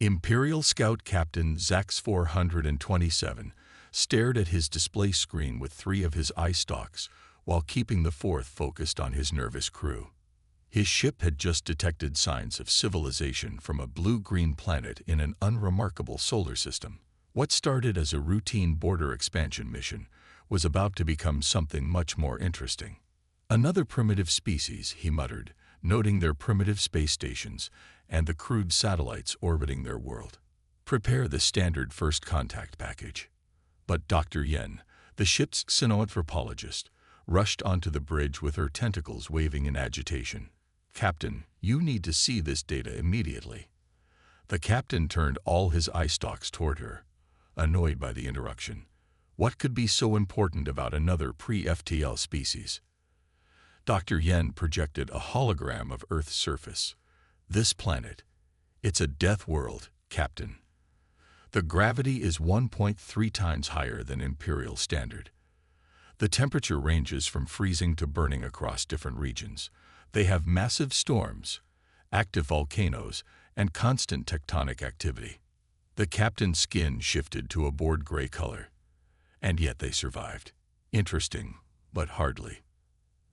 Imperial Scout Captain Zax 427 stared at his display screen with three of his eye stalks while keeping the fourth focused on his nervous crew. His ship had just detected signs of civilization from a blue-green planet in an unremarkable solar system. What started as a routine border expansion mission was about to become something much more interesting. Another primitive species, he muttered, noting their primitive space stations and the crude satellites orbiting their world. Prepare the standard first contact package. But Dr. Yen, the ship's xenoanthropologist, rushed onto the bridge with her tentacles waving in agitation. Captain, you need to see this data immediately. The captain turned all his eye stalks toward her, annoyed by the interruption. What could be so important about another pre-FTL species? Dr. Yen projected a hologram of Earth's surface. This planet, it's a death world, Captain. The gravity is 1.3 times higher than Imperial standard. The temperature ranges from freezing to burning across different regions. They have massive storms, active volcanoes, and constant tectonic activity. The captain's skin shifted to a board gray color. And yet they survived. Interesting, but hardly.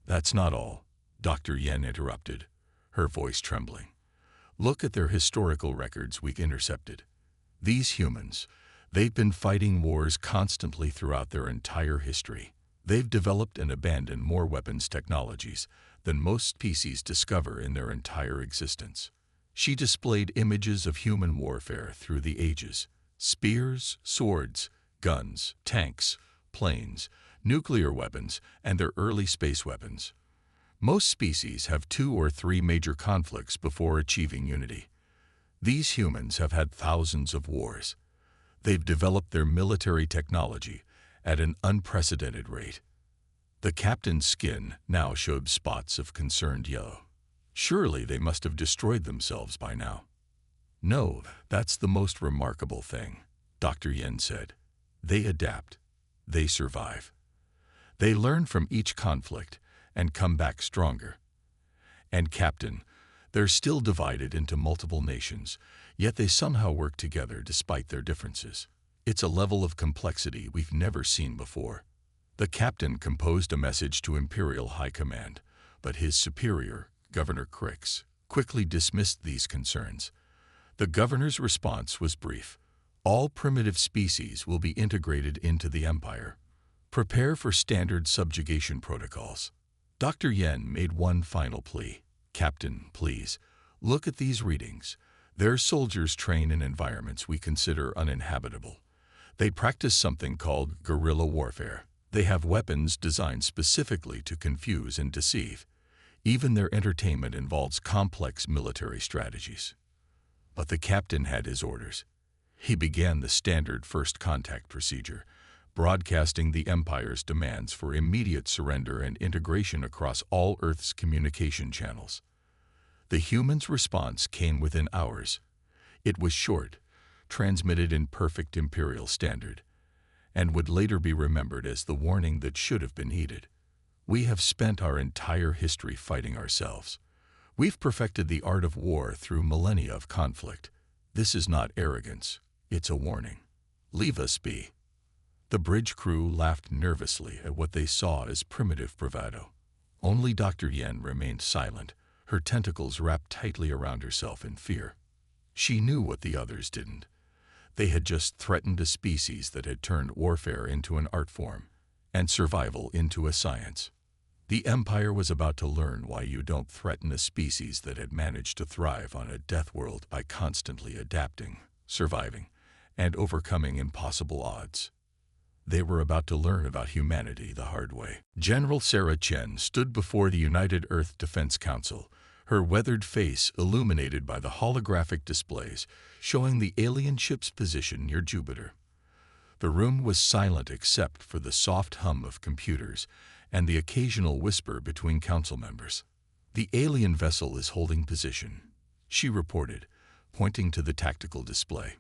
That's not all, Dr. Yen interrupted, her voice trembling. Look at their historical records we've intercepted. These humans, they've been fighting wars constantly throughout their entire history. They've developed and abandoned more weapons technologies than most species discover in their entire existence. She displayed images of human warfare through the ages: spears, swords, guns, tanks, planes, nuclear weapons, and their early space weapons. Most species have 2 or 3 major conflicts before achieving unity. These humans have had thousands of wars. They've developed their military technology at an unprecedented rate. The captain's skin now showed spots of concerned yellow. Surely they must have destroyed themselves by now. No, that's the most remarkable thing, Dr. Yen said. They adapt. They survive. They learn from each conflict and come back stronger. And Captain, they're still divided into multiple nations, yet they somehow work together despite their differences. It's a level of complexity we've never seen before. The captain composed a message to Imperial High Command, but his superior, Governor Crix, quickly dismissed these concerns. The governor's response was brief. All primitive species will be integrated into the Empire. Prepare for standard subjugation protocols. Dr. Yen made one final plea. Captain, please, look at these readings. Their soldiers train in environments we consider uninhabitable. They practice something called guerrilla warfare. They have weapons designed specifically to confuse and deceive. Even their entertainment involves complex military strategies. But the captain had his orders. He began the standard first contact procedure, broadcasting the Empire's demands for immediate surrender and integration across all Earth's communication channels. The humans' response came within hours. It was short, transmitted in perfect Imperial standard, and would later be remembered as the warning that should have been heeded. We have spent our entire history fighting ourselves. We've perfected the art of war through millennia of conflict. This is not arrogance, it's a warning. Leave us be. The bridge crew laughed nervously at what they saw as primitive bravado. Only Dr. Yen remained silent, her tentacles wrapped tightly around herself in fear. She knew what the others didn't. They had just threatened a species that had turned warfare into an art form, and survival into a science. The Empire was about to learn why you don't threaten a species that had managed to thrive on a death world by constantly adapting, surviving, and overcoming impossible odds. They were about to learn about humanity the hard way. General Sarah Chen stood before the United Earth Defense Council, her weathered face illuminated by the holographic displays showing the alien ship's position near Jupiter. The room was silent except for the soft hum of computers and the occasional whisper between council members. The alien vessel is holding position, she reported, pointing to the tactical display.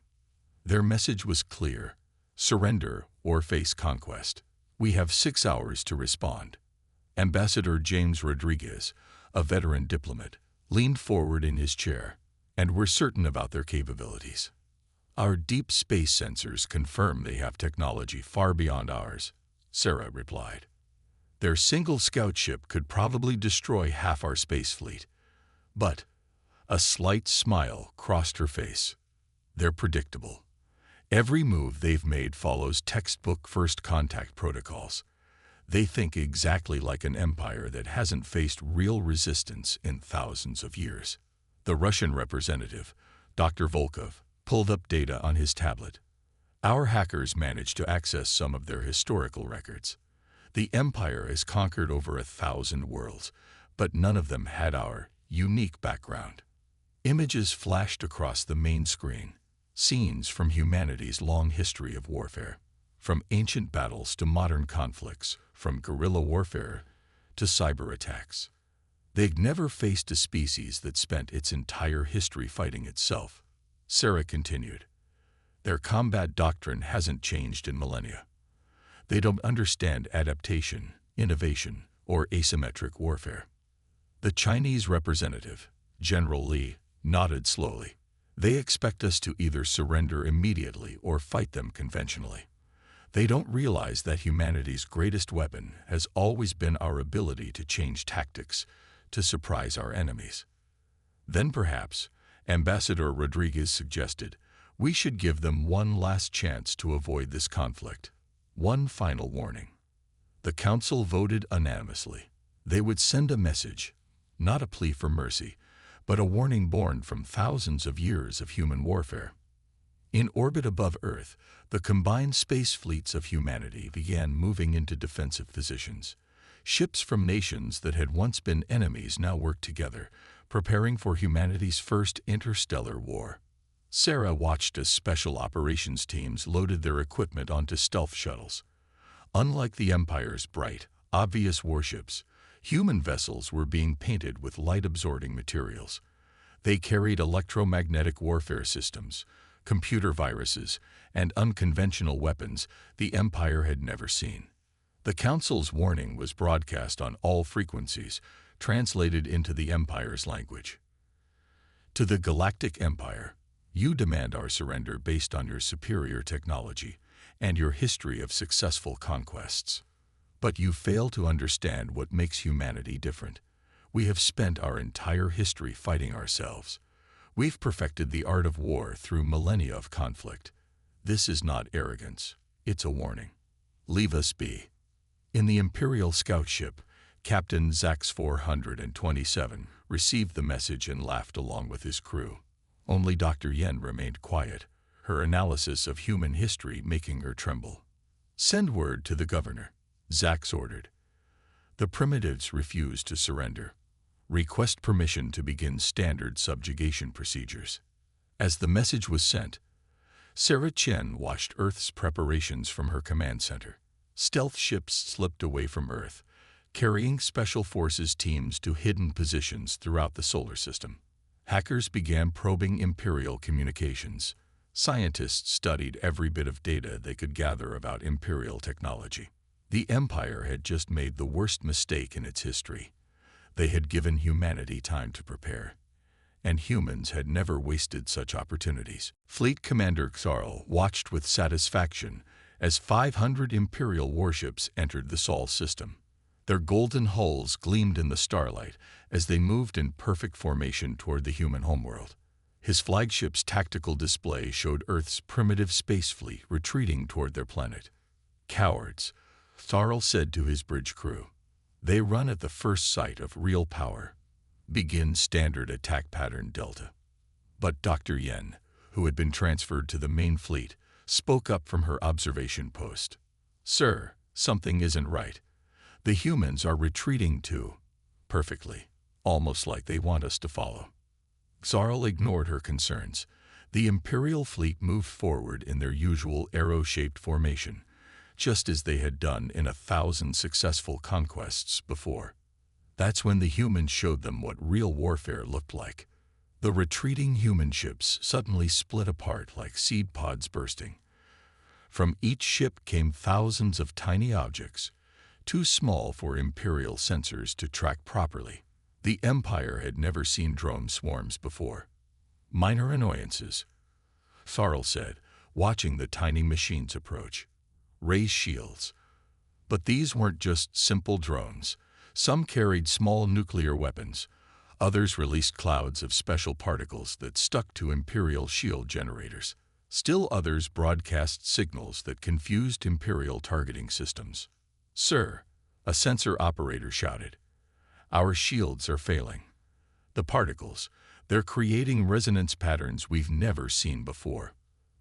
Their message was clear: surrender or face conquest. We have 6 hours to respond. Ambassador James Rodriguez, a veteran diplomat, leaned forward in his chair. And we're certain about their capabilities. Our deep space sensors confirm they have technology far beyond ours, Sarah replied. Their single scout ship could probably destroy half our space fleet. But a slight smile crossed her face. They're predictable. Every move they've made follows textbook first contact protocols. They think exactly like an empire that hasn't faced real resistance in thousands of years. The Russian representative, Dr. Volkov, pulled up data on his tablet. Our hackers managed to access some of their historical records. The empire has conquered over 1,000 worlds, but none of them had our unique background. Images flashed across the main screen, scenes from humanity's long history of warfare. From ancient battles to modern conflicts, from guerrilla warfare to cyber attacks. They'd never faced a species that spent its entire history fighting itself. Sarah continued. Their combat doctrine hasn't changed in millennia. They don't understand adaptation, innovation, or asymmetric warfare. The Chinese representative, General Li, nodded slowly. They expect us to either surrender immediately or fight them conventionally. They don't realize that humanity's greatest weapon has always been our ability to change tactics, to surprise our enemies. Then perhaps, Ambassador Rodriguez suggested, we should give them one last chance to avoid this conflict. One final warning. The council voted unanimously. They would send a message, not a plea for mercy, but a warning born from thousands of years of human warfare. In orbit above Earth, the combined space fleets of humanity began moving into defensive positions. Ships from nations that had once been enemies now worked together, preparing for humanity's first interstellar war. Sarah watched as special operations teams loaded their equipment onto stealth shuttles. Unlike the Empire's bright, obvious warships, human vessels were being painted with light-absorbing materials. They carried electromagnetic warfare systems, computer viruses, and unconventional weapons the Empire had never seen. The Council's warning was broadcast on all frequencies, translated into the Empire's language. To the Galactic Empire, you demand our surrender based on your superior technology and your history of successful conquests. But you fail to understand what makes humanity different. We have spent our entire history fighting ourselves. We've perfected the art of war through millennia of conflict. This is not arrogance, it's a warning. Leave us be. In the Imperial scout ship, Captain Zax 427 received the message and laughed along with his crew. Only Dr. Yen remained quiet, her analysis of human history making her tremble. Send word to the governor, Zax ordered. The primitives refused to surrender. Request permission to begin standard subjugation procedures. As the message was sent, Sarah Chen watched Earth's preparations from her command center. Stealth ships slipped away from Earth, carrying special forces teams to hidden positions throughout the solar system. Hackers began probing Imperial communications. Scientists studied every bit of data they could gather about Imperial technology. The Empire had just made the worst mistake in its history. They had given humanity time to prepare, and humans had never wasted such opportunities. Fleet Commander Xarl watched with satisfaction as 500 Imperial warships entered the Sol system. Their golden hulls gleamed in the starlight as they moved in perfect formation toward the human homeworld. His flagship's tactical display showed Earth's primitive space fleet retreating toward their planet. Cowards, Xarl said to his bridge crew. They run at the first sight of real power. Begin standard attack pattern Delta. But Dr. Yen, who had been transferred to the main fleet, spoke up from her observation post. Sir, something isn't right. The humans are retreating too. Perfectly, almost like they want us to follow. Xarl ignored her concerns. The Imperial fleet moved forward in their usual arrow-shaped formation, just as they had done in 1,000 successful conquests before. That's when the humans showed them what real warfare looked like. The retreating human ships suddenly split apart like seed pods bursting. From each ship came thousands of tiny objects, too small for Imperial sensors to track properly. The Empire had never seen drone swarms before. Minor annoyances. Tharl said, watching the tiny machines approach. Raise shields. But these weren't just simple drones. Some carried small nuclear weapons. Others released clouds of special particles that stuck to Imperial shield generators. Still others broadcast signals that confused Imperial targeting systems. "Sir," a sensor operator shouted, "our shields are failing. The particles, they're creating resonance patterns we've never seen before."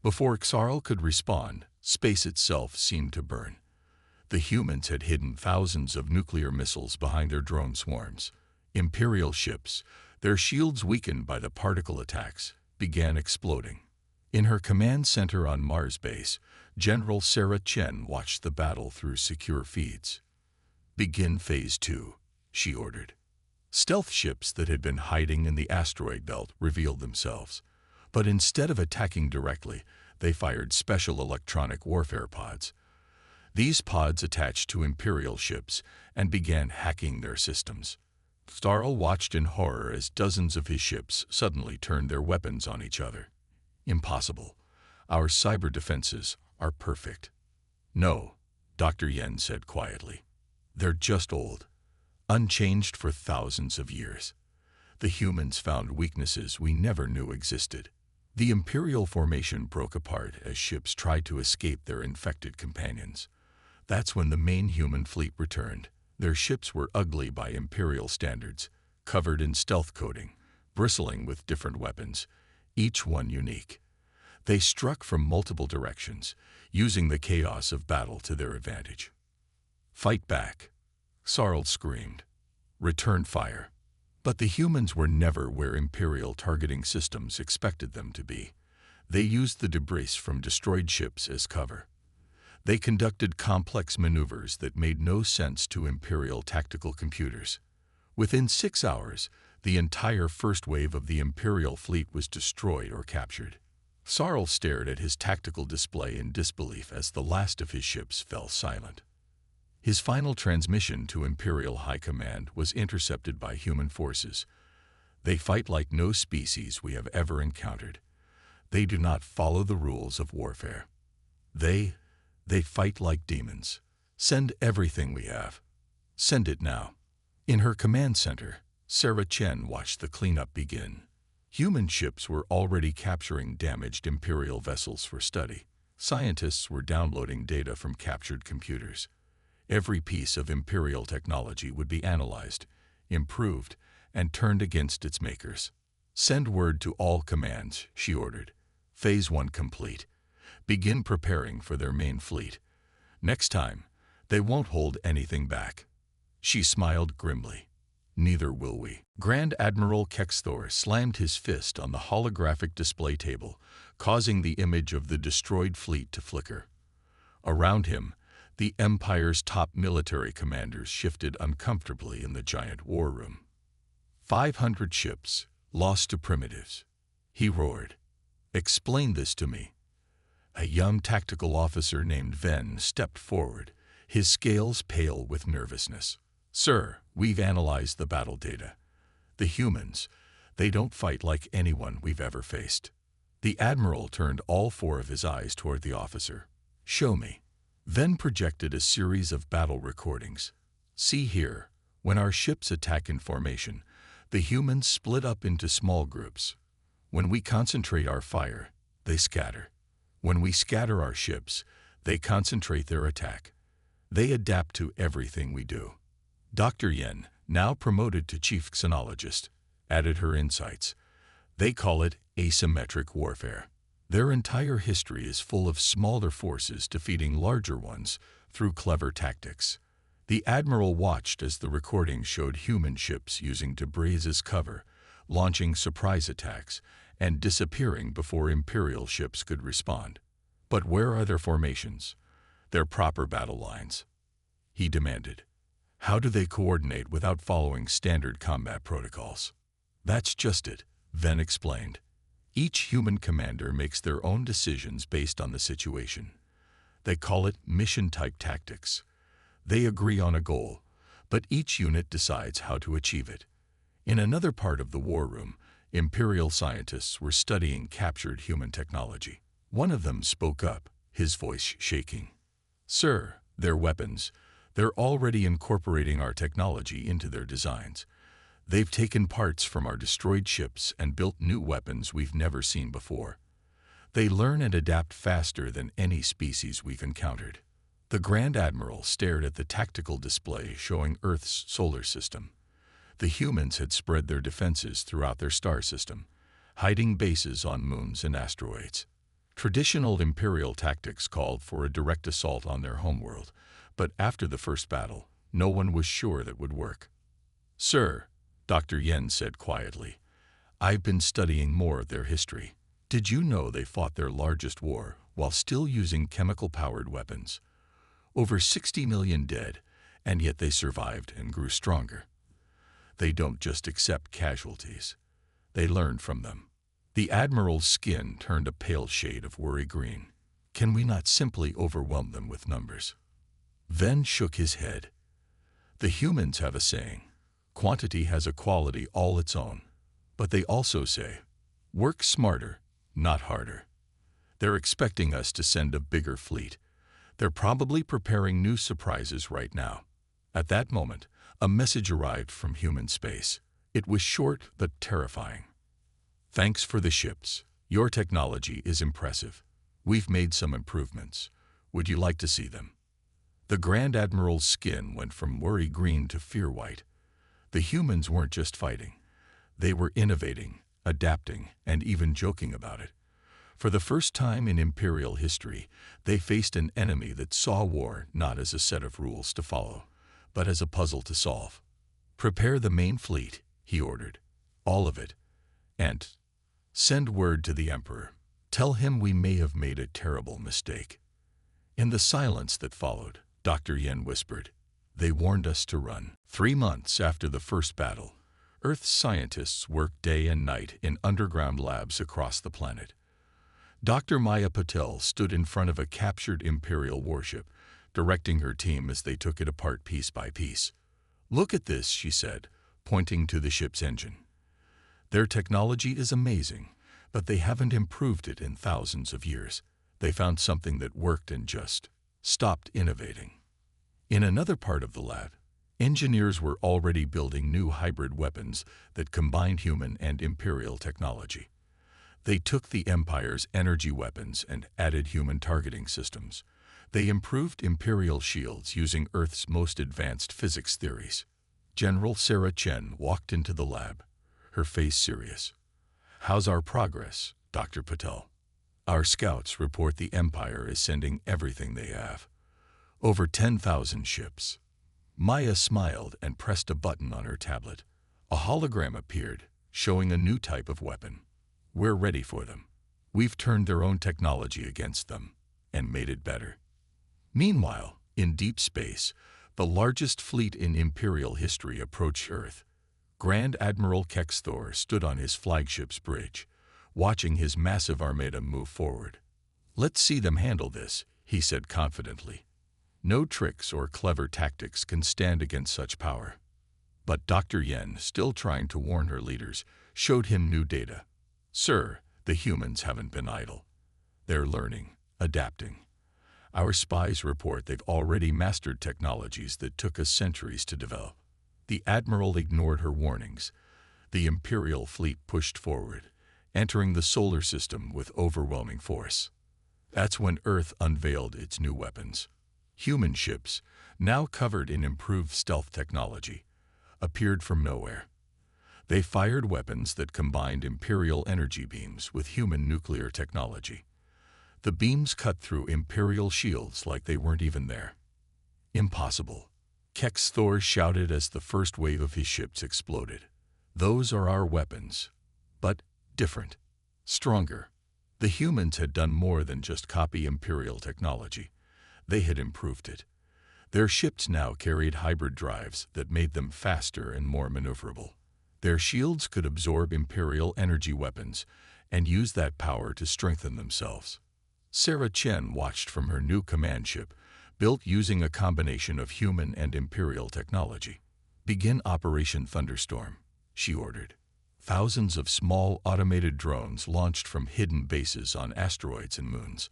Before Xarl could respond, space itself seemed to burn. The humans had hidden thousands of nuclear missiles behind their drone swarms. Imperial ships, their shields weakened by the particle attacks, began exploding. In her command center on Mars base, General Sarah Chen watched the battle through secure feeds. "Begin Phase 2, she ordered. Stealth ships that had been hiding in the asteroid belt revealed themselves. But instead of attacking directly, they fired special electronic warfare pods. These pods attached to Imperial ships and began hacking their systems. Starl watched in horror as dozens of his ships suddenly turned their weapons on each other. "Impossible. Our cyber defenses are perfect." "No," Dr. Yen said quietly. "They're just old, unchanged for thousands of years. The humans found weaknesses we never knew existed." The Imperial formation broke apart as ships tried to escape their infected companions. That's when the main human fleet returned. Their ships were ugly by Imperial standards, covered in stealth coating, bristling with different weapons, each one unique. They struck from multiple directions, using the chaos of battle to their advantage. "Fight back," Sarl screamed. "Return fire." But the humans were never where Imperial targeting systems expected them to be. They used the debris from destroyed ships as cover. They conducted complex maneuvers that made no sense to Imperial tactical computers. Within 6 hours, the entire first wave of the Imperial fleet was destroyed or captured. Sarl stared at his tactical display in disbelief as the last of his ships fell silent. His final transmission to Imperial High Command was intercepted by human forces. "They fight like no species we have ever encountered. They do not follow the rules of warfare. They fight like demons. Send everything we have. Send it now." In her command center, Sarah Chen watched the cleanup begin. Human ships were already capturing damaged Imperial vessels for study. Scientists were downloading data from captured computers. Every piece of Imperial technology would be analyzed, improved, and turned against its makers. "Send word to all commands," she ordered. "Phase 1 complete. Begin preparing for their main fleet. Next time, they won't hold anything back." She smiled grimly. "Neither will we." Grand Admiral Kexthor slammed his fist on the holographic display table, causing the image of the destroyed fleet to flicker. Around him, the Empire's top military commanders shifted uncomfortably in the giant war room. 500 ships, lost to primitives. He roared. "Explain this to me." A young tactical officer named Ven stepped forward, his scales pale with nervousness. "Sir, we've analyzed the battle data. The humans, they don't fight like anyone we've ever faced." The Admiral turned all 4 of his eyes toward the officer. "Show me." Ven projected a series of battle recordings. "See here, when our ships attack in formation, the humans split up into small groups. When we concentrate our fire, they scatter. When we scatter our ships, they concentrate their attack. They adapt to everything we do." Dr. Yen, now promoted to chief xenologist, added her insights. "They call it asymmetric warfare. Their entire history is full of smaller forces defeating larger ones through clever tactics." The Admiral watched as the recording showed human ships using debris as cover, launching surprise attacks, and disappearing before Imperial ships could respond. "But where are their formations? Their proper battle lines?" he demanded. "How do they coordinate without following standard combat protocols?" "That's just it," Ven explained. "Each human commander makes their own decisions based on the situation. They call it mission-type tactics. They agree on a goal, but each unit decides how to achieve it." In another part of the war room, Imperial scientists were studying captured human technology. One of them spoke up, his voice shaking. "Sir, their weapons. They're already incorporating our technology into their designs. They've taken parts from our destroyed ships and built new weapons we've never seen before. They learn and adapt faster than any species we've encountered." The Grand Admiral stared at the tactical display showing Earth's solar system. The humans had spread their defenses throughout their star system, hiding bases on moons and asteroids. Traditional Imperial tactics called for a direct assault on their homeworld, but after the first battle, no one was sure that would work. "Sir," Dr. Yen said quietly, "I've been studying more of their history. Did you know they fought their largest war while still using chemical-powered weapons? Over 60 million dead, and yet they survived and grew stronger. They don't just accept casualties. They learn from them." The Admiral's skin turned a pale shade of worry green. "Can we not simply overwhelm them with numbers?" Ven shook his head. "The humans have a saying, quantity has a quality all its own. But they also say, work smarter, not harder. They're expecting us to send a bigger fleet. They're probably preparing new surprises right now." At that moment, a message arrived from human space. It was short but terrifying. "Thanks for the ships. Your technology is impressive. We've made some improvements. Would you like to see them?" The Grand Admiral's skin went from worry green to fear white. The humans weren't just fighting. They were innovating, adapting, and even joking about it. For the first time in Imperial history, they faced an enemy that saw war not as a set of rules to follow, but as a puzzle to solve. "Prepare the main fleet," he ordered. "All of it. And send word to the Emperor. Tell him we may have made a terrible mistake." In the silence that followed, Dr. Yen whispered, "They warned us to run." 3 months after the first battle, Earth's scientists worked day and night in underground labs across the planet. Dr. Maya Patel stood in front of a captured Imperial warship, directing her team as they took it apart piece by piece. "Look at this," she said, pointing to the ship's engine. "Their technology is amazing, but they haven't improved it in thousands of years. They found something that worked and just stopped innovating." In another part of the lab, engineers were already building new hybrid weapons that combined human and Imperial technology. They took the Empire's energy weapons and added human targeting systems. They improved Imperial shields using Earth's most advanced physics theories. General Sarah Chen walked into the lab, her face serious. "How's our progress, Dr. Patel?" "Our scouts report the Empire is sending everything they have. Over 10,000 ships." Maya smiled and pressed a button on her tablet. A hologram appeared, showing a new type of weapon. "We're ready for them. We've turned their own technology against them and made it better." Meanwhile, in deep space, the largest fleet in Imperial history approached Earth. Grand Admiral Kex Thor stood on his flagship's bridge, watching his massive armada move forward. "Let's see them handle this," he said confidently. "No tricks or clever tactics can stand against such power." But Dr. Yen, still trying to warn her leaders, showed him new data. "Sir, the humans haven't been idle. They're learning, adapting. Our spies report they've already mastered technologies that took us centuries to develop." The Admiral ignored her warnings. The Imperial fleet pushed forward, entering the solar system with overwhelming force. That's when Earth unveiled its new weapons. Human ships, now covered in improved stealth technology, appeared from nowhere. They fired weapons that combined Imperial energy beams with human nuclear technology. The beams cut through Imperial shields like they weren't even there. "Impossible," Kex Thor shouted as the first wave of his ships exploded. "Those are our weapons, but different, stronger." The humans had done more than just copy Imperial technology. They had improved it. Their ships now carried hybrid drives that made them faster and more maneuverable. Their shields could absorb Imperial energy weapons and use that power to strengthen themselves. Sarah Chen watched from her new command ship, built using a combination of human and Imperial technology. "Begin Operation Thunderstorm," she ordered. thousands of small automated drones launched from hidden bases on asteroids and moons.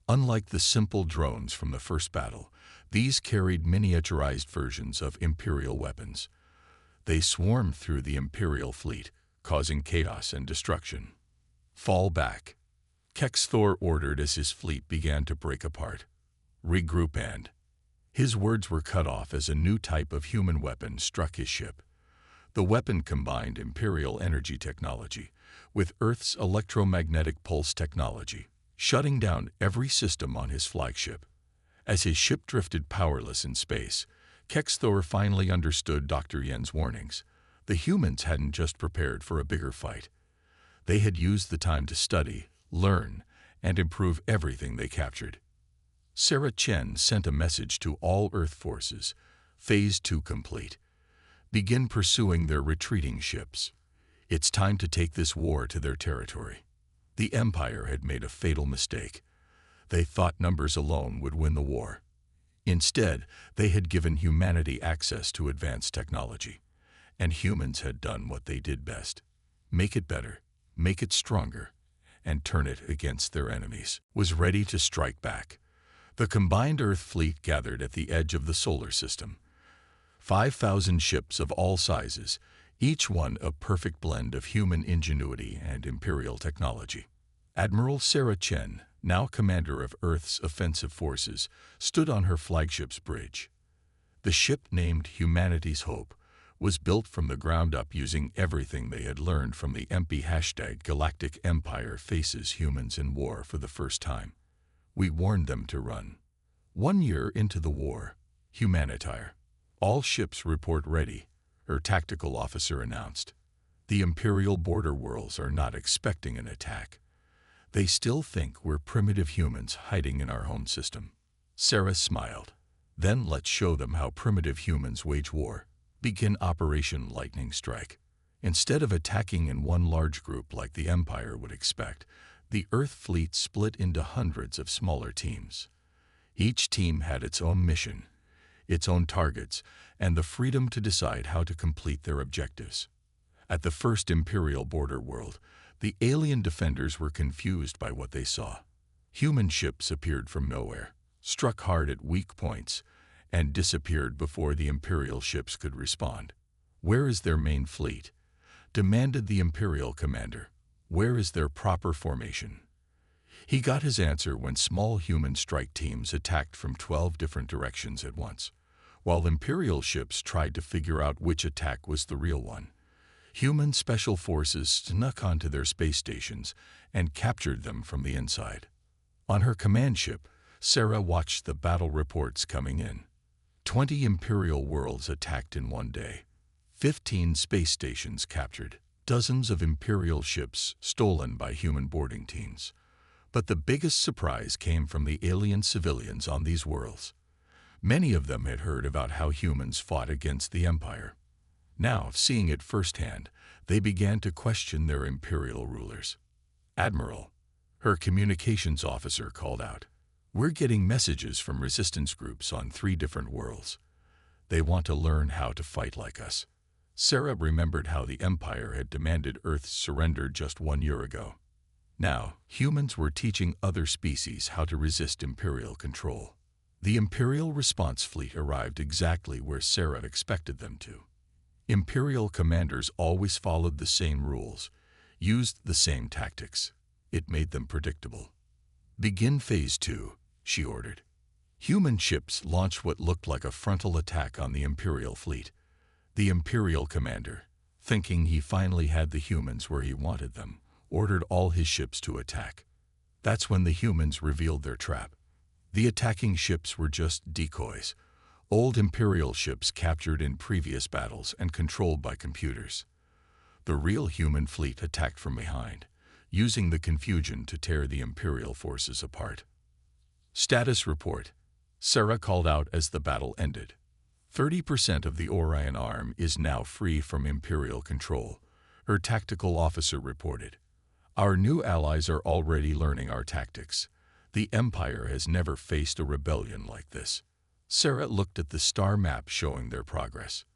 Unlike the simple drones from the first battle, these carried miniaturized versions of Imperial weapons. They swarmed through the Imperial fleet, causing chaos and destruction. "Fall back," Kexthor ordered as his fleet began to break apart. "Regroup and—" His words were cut off as a new type of human weapon struck his ship. The weapon combined Imperial energy technology with Earth's electromagnetic pulse technology, shutting down every system on his flagship. As his ship drifted powerless in space, Kexthor finally understood Dr. Yen's warnings. The humans hadn't just prepared for a bigger fight. They had used the time to study, learn, and improve everything they captured. Sarah Chen sent a message to all Earth forces. Phase 2 complete. Begin pursuing their retreating ships. It's time to take this war to their territory. The Empire had made a fatal mistake. They thought numbers alone would win the war. Instead, they had given humanity access to advanced technology. And humans had done what they did best. Make it better, make it stronger, and turn it against their enemies. Was ready to strike back. The combined Earth fleet gathered at the edge of the solar system. 5,000 ships of all sizes, each one a perfect blend of human ingenuity and Imperial technology. Admiral Sarah Chen, now commander of Earth's offensive forces, stood on her flagship's bridge. The ship, named Humanity's Hope, was built from the ground up using everything they had learned from the MP #Galactic Empire faces humans in war for the first time. We warned them to run. 1 year into the war, Humanitire. All ships report ready, her tactical officer announced. The Imperial border worlds are not expecting an attack. They still think we're primitive humans hiding in our home system. Sarah smiled. Then let's show them how primitive humans wage war. Begin Operation Lightning Strike. Instead of attacking in one large group like the Empire would expect, the Earth fleet split into hundreds of smaller teams. Each team had its own mission, its own targets, and the freedom to decide how to complete their objectives. At the first Imperial border world, the alien defenders were confused by what they saw. Human ships appeared from nowhere, struck hard at weak points, and disappeared before the Imperial ships could respond. "Where is their main fleet?" demanded the Imperial commander. "Where is their proper formation?" He got his answer when small human strike teams attacked from 12 different directions at once. While Imperial ships tried to figure out which attack was the real one, human special forces snuck onto their space stations and captured them from the inside. On her command ship, Sarah watched the battle reports coming in. 20 Imperial worlds attacked in one day. 15 space stations captured. Dozens of Imperial ships stolen by human boarding teams. But the biggest surprise came from the alien civilians on these worlds. Many of them had heard about how humans fought against the Empire. Now, seeing it firsthand, they began to question their Imperial rulers. "Admiral," her communications officer called out, "we're getting messages from resistance groups on 3 different worlds. They want to learn how to fight like us." Sarah remembered how the Empire had demanded Earth's surrender just 1 year ago. Now, humans were teaching other species how to resist Imperial control. The Imperial response fleet arrived exactly where Sarah expected them to. Imperial commanders always followed the same rules, used the same tactics. It made them predictable. "Begin Phase 2, she ordered. Human ships launched what looked like a frontal attack on the Imperial fleet. The Imperial commander, thinking he finally had the humans where he wanted them, ordered all his ships to attack. That's when the humans revealed their trap. The attacking ships were just decoys, old Imperial ships captured in previous battles and controlled by computers. The real human fleet attacked from behind, using the confusion to tear the Imperial forces apart. Status report, Sarah called out as the battle ended. 30% of the Orion arm is now free from Imperial control, her tactical officer reported. Our new allies are already learning our tactics. The Empire has never faced a rebellion like this. Sarah looked at the star map showing their progress.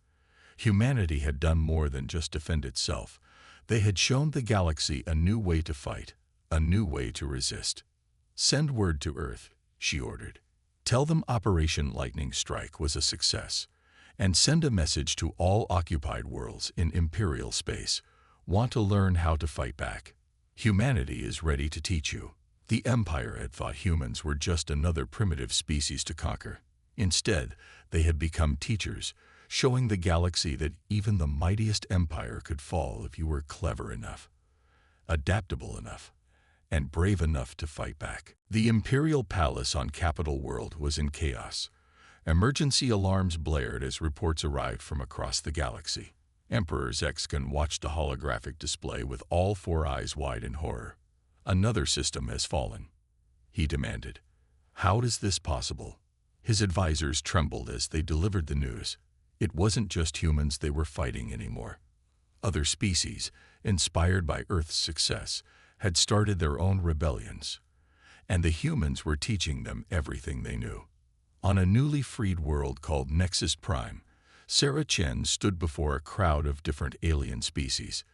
Humanity had done more than just defend itself. They had shown the galaxy a new way to fight, a new way to resist. "Send word to Earth," she ordered. "Tell them Operation Lightning Strike was a success, and send a message to all occupied worlds in Imperial space. Want to learn how to fight back? Humanity is ready to teach you." The Empire had thought humans were just another primitive species to conquer. Instead, they had become teachers, showing the galaxy that even the mightiest empire could fall if you were clever enough, adaptable enough, and brave enough to fight back. The Imperial Palace on Capital World was in chaos. Emergency alarms blared as reports arrived from across the galaxy. Emperor Zexkin watched a holographic display with all four eyes wide in horror. "Another system has fallen," he demanded. "How is this possible?" His advisors trembled as they delivered the news. It wasn't just humans they were fighting anymore. Other species, inspired by Earth's success, had started their own rebellions, and the humans were teaching them everything they knew. On a newly freed world called Nexus Prime, Sarah Chen stood before a crowd of different alien species.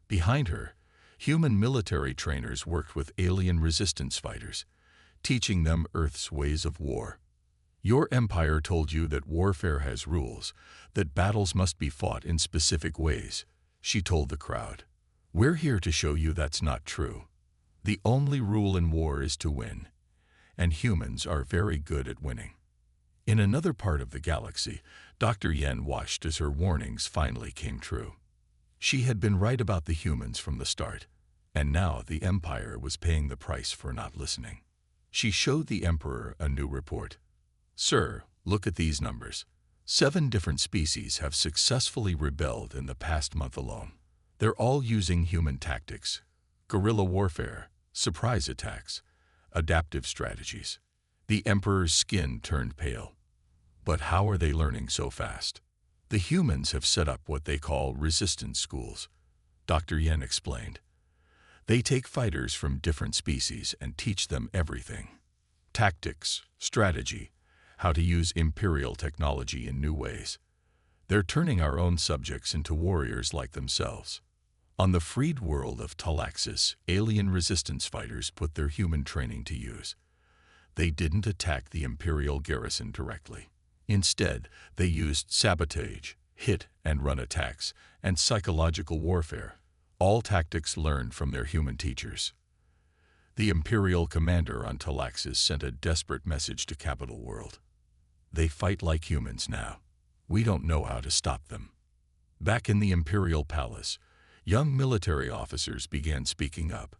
Behind her, human military trainers worked with alien resistance fighters, teaching them Earth's ways of war. "Your empire told you that warfare has rules, that battles must be fought in specific ways," she told the crowd. "We're here to show you that's not true. The only rule in war is to win, and humans are very good at winning." In another part of the galaxy, Dr. Yen watched as her warnings finally came true. She had been right about the humans from the start, and now the Empire was paying the price for not listening. She showed the Emperor a new report. "Sir, look at these numbers. 7 different species have successfully rebelled in the past month alone. They're all using human tactics, guerrilla warfare, surprise attacks, adaptive strategies." The Emperor's skin turned pale. "But how are they learning so fast?" "The humans have set up what they call resistance schools," Dr. Yen explained. "They take fighters from different species and teach them everything. Tactics, strategy, how to use Imperial technology in new ways. They're turning our own subjects into warriors like themselves." On the freed world of Talaxis, alien resistance fighters put their human training to use. They didn't attack the Imperial garrison directly. Instead, they used sabotage, hit-and-run attacks, and psychological warfare, all tactics learned from their human teachers. The Imperial commander on Talaxis sent a desperate message to Capital World. "They fight like humans now. We don't know how to stop them." Back in the Imperial Palace, young military officers began speaking up.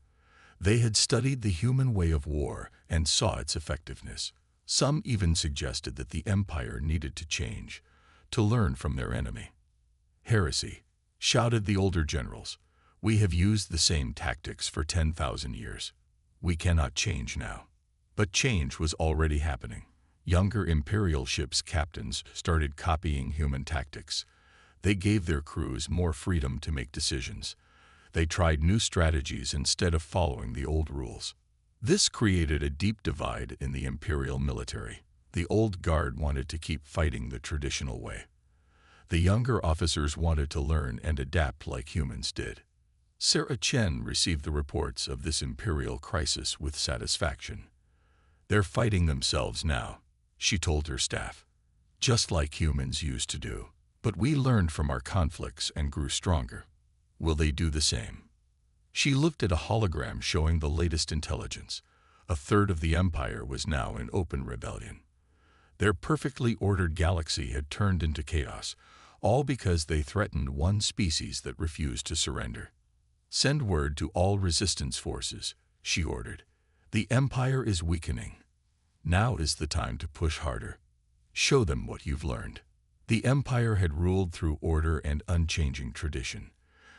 They had studied the human way of war and saw its effectiveness. Some even suggested that the Empire needed to change, to learn from their enemy. "Heresy," shouted the older generals. "We have used the same tactics for 10,000 years. We cannot change now." But change was already happening. Younger Imperial ships' captains started copying human tactics. They gave their crews more freedom to make decisions. They tried new strategies instead of following the old rules. This created a deep divide in the Imperial military. The old guard wanted to keep fighting the traditional way. The younger officers wanted to learn and adapt like humans did. Sarah Chen received the reports of this Imperial crisis with satisfaction. "They're fighting themselves now," she told her staff. "Just like humans used to do. But we learned from our conflicts and grew stronger. Will they do the same?" She looked at a hologram showing the latest intelligence. A third of the Empire was now in open rebellion. Their perfectly ordered galaxy had turned into chaos, all because they threatened one species that refused to surrender. "Send word to all resistance forces," she ordered. "The Empire is weakening. Now is the time to push harder. Show them what you've learned." The Empire had ruled through order and unchanging tradition.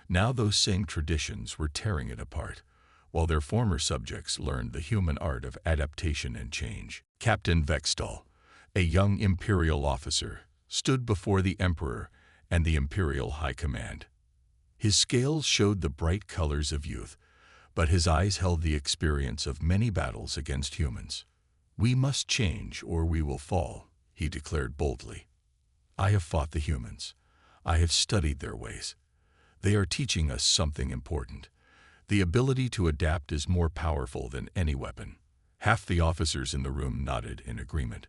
Now those same traditions were tearing it apart, while their former subjects learned the human art of adaptation and change. Captain Vextal, a young Imperial officer, stood before the Emperor and the Imperial High Command. His scales showed the bright colors of youth, but his eyes held the experience of many battles against humans. "We must change or we will fall," he declared boldly. "I have fought the humans. I have studied their ways. They are teaching us something important. The ability to adapt is more powerful than any weapon. Half the officers in the room nodded in agreement.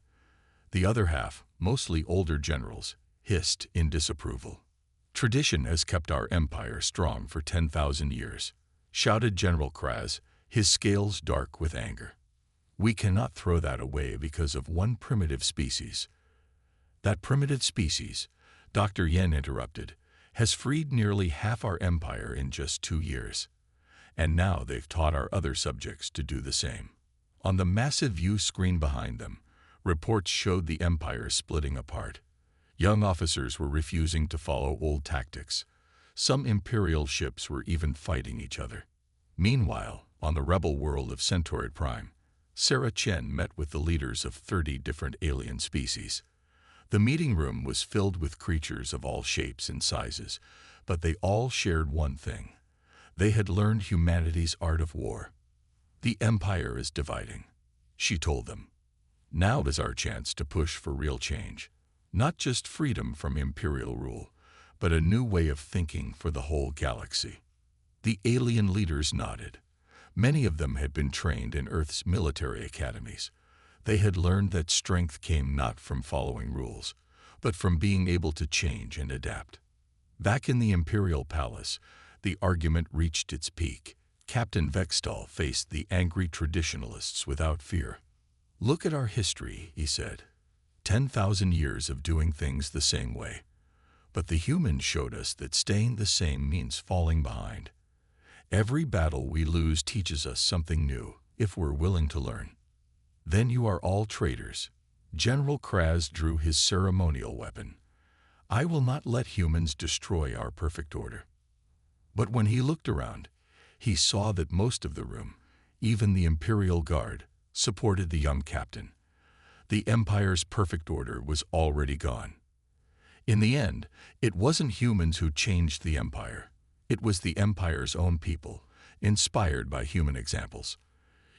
The other half, mostly older generals, hissed in disapproval. Tradition has kept our empire strong for 10,000 years, shouted General Kraz, his scales dark with anger. We cannot throw that away because of one primitive species. That primitive species, Dr. Yen interrupted, has freed nearly half our empire in just 2 years. And now they've taught our other subjects to do the same. On the massive view screen behind them, reports showed the empire splitting apart. Young officers were refusing to follow old tactics. Some imperial ships were even fighting each other. Meanwhile, on the rebel world of Centauride Prime, Sarah Chen met with the leaders of 30 different alien species. The meeting room was filled with creatures of all shapes and sizes, but they all shared one thing. They had learned humanity's art of war. The empire is dividing, she told them. Now is our chance to push for real change. Not just freedom from imperial rule, but a new way of thinking for the whole galaxy. The alien leaders nodded. Many of them had been trained in Earth's military academies. They had learned that strength came not from following rules, but from being able to change and adapt. Back in the Imperial Palace, the argument reached its peak. Captain Vextal faced the angry traditionalists without fear. "Look at our history," he said. 10,000 years of doing things the same way. But the humans showed us that staying the same means falling behind. Every battle we lose teaches us something new, if we're willing to learn. Then you are all traitors. General Kraz drew his ceremonial weapon. I will not let humans destroy our perfect order. But when he looked around, he saw that most of the room, even the Imperial Guard, supported the young captain. The Empire's perfect order was already gone. In the end, it wasn't humans who changed the Empire. It was the Empire's own people, inspired by human examples.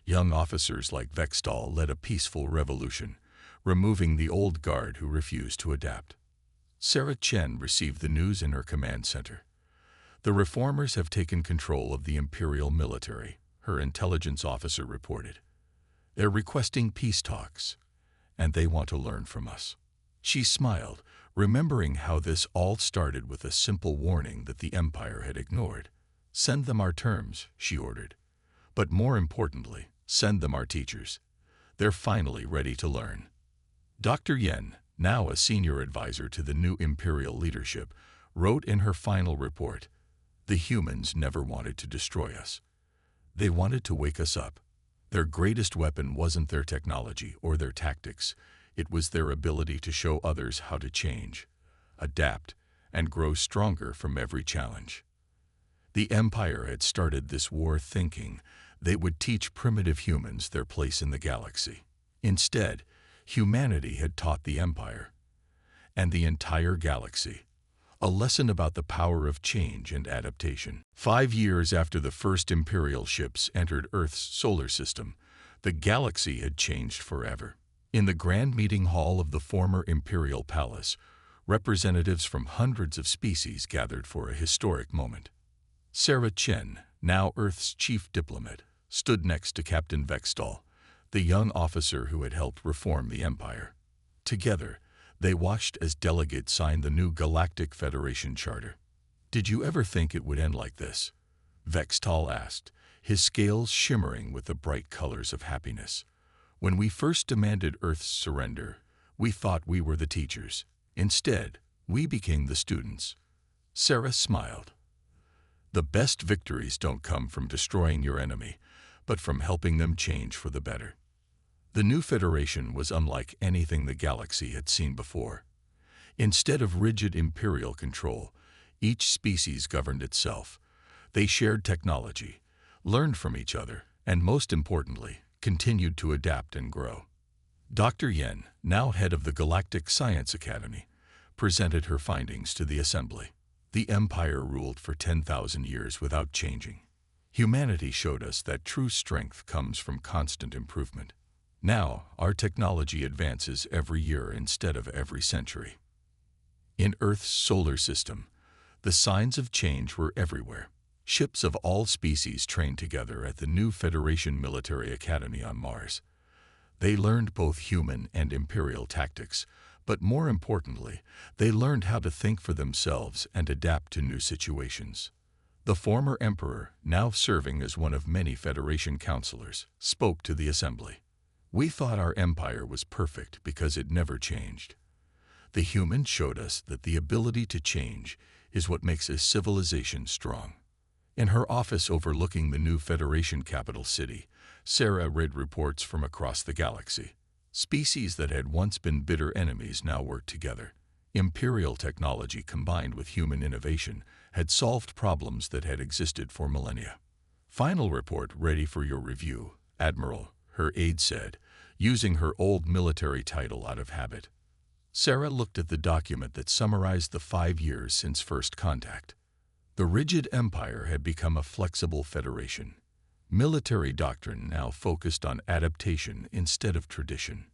Young officers like Vextal led a peaceful revolution, removing the old guard who refused to adapt. Sarah Chen received the news in her command center. The reformers have taken control of the Imperial military, her intelligence officer reported. They're requesting peace talks, and they want to learn from us. She smiled, remembering how this all started with a simple warning that the Empire had ignored. Send them our terms, she ordered. But more importantly, send them our teachers. They're finally ready to learn. Dr. Yen, now a senior advisor to the new Imperial leadership, wrote in her final report, "The humans never wanted to destroy us. They wanted to wake us up. Their greatest weapon wasn't their technology or their tactics. It was their ability to show others how to change, adapt, and grow stronger from every challenge." The Empire had started this war thinking they would teach primitive humans their place in the galaxy. Instead, humanity had taught the Empire, and the entire galaxy, a lesson about the power of change and adaptation. 5 years after the first Imperial ships entered Earth's solar system, the galaxy had changed forever. In the grand meeting hall of the former Imperial Palace, representatives from hundreds of species gathered for a historic moment. Sarah Chen, now Earth's chief diplomat, stood next to Captain Vextal, the young officer who had helped reform the Empire. Together, they watched as delegates signed the new Galactic Federation Charter. "Did you ever think it would end like this?" Vextal asked, his scales shimmering with the bright colors of happiness. "When we first demanded Earth's surrender, we thought we were the teachers. Instead, we became the students." Sarah smiled. "The best victories don't come from destroying your enemy, but from helping them change for the better." The new Federation was unlike anything the galaxy had seen before. Instead of rigid imperial control, each species governed itself. They shared technology, learned from each other, and most importantly, continued to adapt and grow. Dr. Yen, now head of the Galactic Science Academy, presented her findings to the Assembly. The Empire ruled for 10,000 years without changing. Humanity showed us that true strength comes from constant improvement. Now, our technology advances every year instead of every century. In Earth's solar system, The signs of change were everywhere. Ships of all species trained together at the new Federation Military Academy on Mars. They learned both human and imperial tactics, but more importantly, they learned how to think for themselves and adapt to new situations. The former emperor, now serving as one of many Federation counselors, spoke to the assembly. We thought our empire was perfect because it never changed. The humans showed us that the ability to change is what makes a civilization strong. In her office overlooking the new Federation capital city, Sarah read reports from across the galaxy. Species that had once been bitter enemies now worked together. Imperial technology combined with human innovation had solved problems that had existed for millennia. Final report ready for your review, Admiral, her aide said, using her old military title out of habit. Sarah looked at the document that summarized the 5 years since first contact. The rigid empire had become a flexible federation. Military doctrine now focused on adaptation instead of tradition.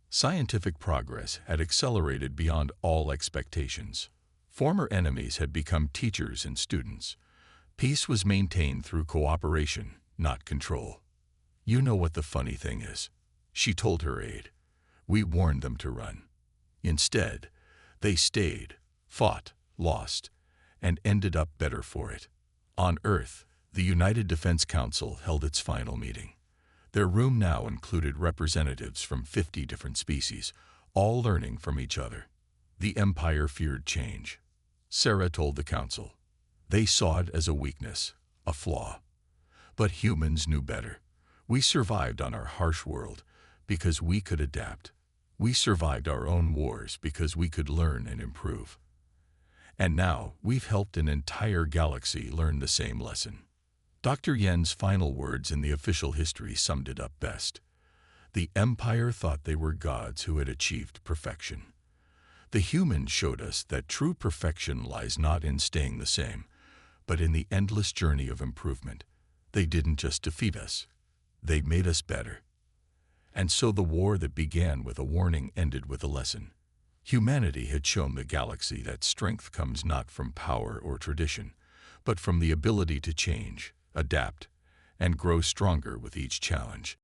Scientific progress had accelerated beyond all expectations. Former enemies had become teachers and students. Peace was maintained through cooperation, not control. You know what the funny thing is, she told her aide. We warned them to run. Instead, they stayed, fought, lost, and ended up better for it. On Earth, the United Defense Council held its final meeting. Their room now included representatives from 50 different species, all learning from each other. The Empire feared change. Sarah told the Council. They saw it as a weakness, a flaw. But humans knew better. We survived on our harsh world because we could adapt. We survived our own wars because we could learn and improve. And now we've helped an entire galaxy learn the same lesson. Dr. Yen's final words in the official history summed it up best. The Empire thought they were gods who had achieved perfection. The humans showed us that true perfection lies not in staying the same, but in the endless journey of improvement. They didn't just defeat us, they made us better. And so the war that began with a warning ended with a lesson. Humanity had shown the galaxy that strength comes not from power or tradition, but from the ability to change, adapt, and grow stronger with each challenge.